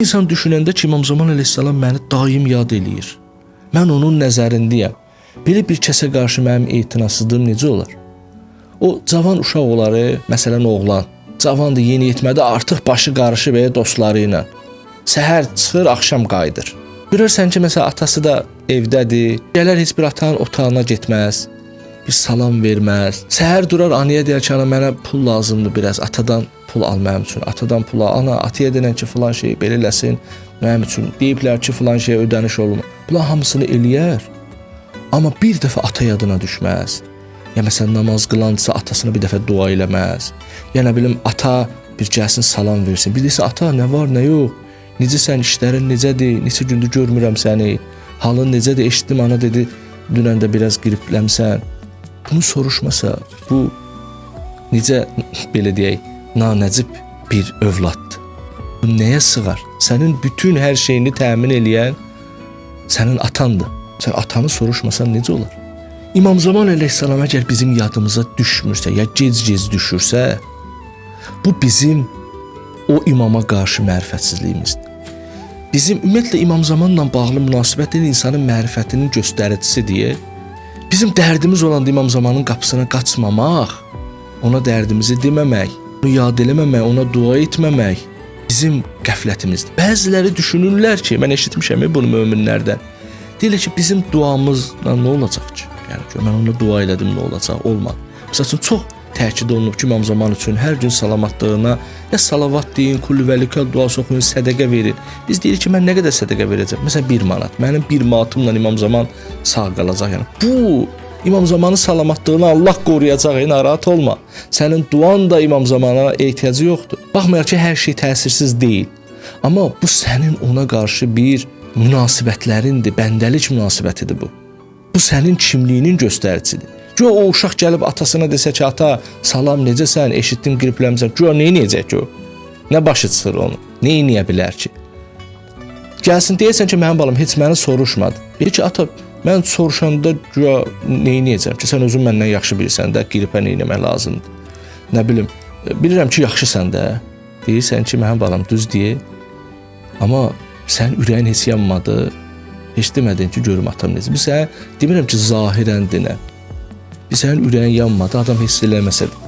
İnsan düşünəndə ki, İmam Zaman əleyhissalam məni daim yad eləyir. Mən onun nəzərindəyəm. Belə bir kəsə qarşı mənim etinasızlığım necə olar? O cavan uşaq oları, məsələn oğlan, cavandır, yeniyetmədə artıq başı qarışıb dostları ilə. Səhər çıxır, axşam qayıdır. Görürsən ki, məsələn atası da evdədir. Gələr heç bir atanın otağına getməz. Bir salam verməz. Səhər durar anaya deyər ki, ana mənə pul lazımdır biraz, atadan pul al mənim üçün. Atadan pul al. Ana ataya denən ki, filan şey belə eləsin mənim üçün. Deyiblər ki, filan şey ödəniş olmur. Bunlar hamısını eləyər. Amma bir dəfə ata yadına düşməz. Ya məsələn namaz qılansa atasına bir dəfə dua eləməz. Ya nə bilim ata bir gəlsin salam versin. Bir desə ata nə var, nə yox? Necəsən, işlərin necədir? Neçə gündür görmürəm səni. Halın necədir? Eşitdim ana dedi, dünən də biraz qripləmsən. Bunu soruşmasa, bu necə belə deyək, nanəcib bir övladdır. Bu nəyə sığar? Sənin bütün hər şeyini təmin eləyən sənin atandır. Sən atanı soruşmasan necə olar? İmam Zaman əleyhissalam əgər bizim yadımıza düşmürsə, ya gec-gec düşürsə, bu bizim o imama qarşı mərifətsizliyimizdir. Bizim ümumiyyətlə İmam Zamanla bağlı münasibətlər insanın mərifətinin göstəricisidir. Bizim dərdimiz olan İmam Zamanın qapısına qaçmamaq, ona dərdimizi deməmək, onu yad eləməmək, ona dua etməmək bizim qəflətimizdir. Bəziləri düşünürlər ki, mən eşitmişəm bunu möminlərdən. Deyirlər ki, bizim duamızla nə olacaq ki? Yəni ki, mən ona dua elədim, nə olacaq? Olmadı. Məsəl üçün, çox təkid olunub ki, İmam Zaman üçün hər gün salamatlığına ya salavat deyin, kullüvəlikəl duası oxuyun, sədəqə verin. Biz deyirik ki, mən nə qədər sədəqə verəcəm? Məsələn, 1 manat. Mənim 1 manatımla İmam Zaman sağ qalacaq. Yəni, bu İmam Zamanın salamatlığını Allah qoruyacaq, narahat olma. Sənin duan da İmam Zamana ehtiyacı yoxdur. Baxmayaraq ki, hər şey təsirsiz deyil. Amma bu sənin ona qarşı bir münasibətlərindir, bəndəlik münasibətidir bu. Bu sənin kimliyinin göstəricisidir. Gör o uşaq gəlib atasına desə ki, ata salam necəsən, eşitdim qripləmsən. Gör nə edəcək ki o? Nə başı çıxır onu? Nə edə bilər ki? Gəlsin deyəsən ki, mənim balam heç məni soruşmadı. Deyir ki, ata mən soruşanda gör nə edəcəm ki, sən özün məndən yaxşı bilirsən də, qripə nə etmək lazımdır. Nə bilim, bilirəm ki, yaxşısan da. Deyirsən ki, mənim balam düz deyir. Amma sən ürəyin heç yanmadı. Heç demədin ki, görüm atam necə. Bir sən demirəm ki, zahirən dinə. Bir sənin ürəyin yanmadı, adam hiss eləməsə də.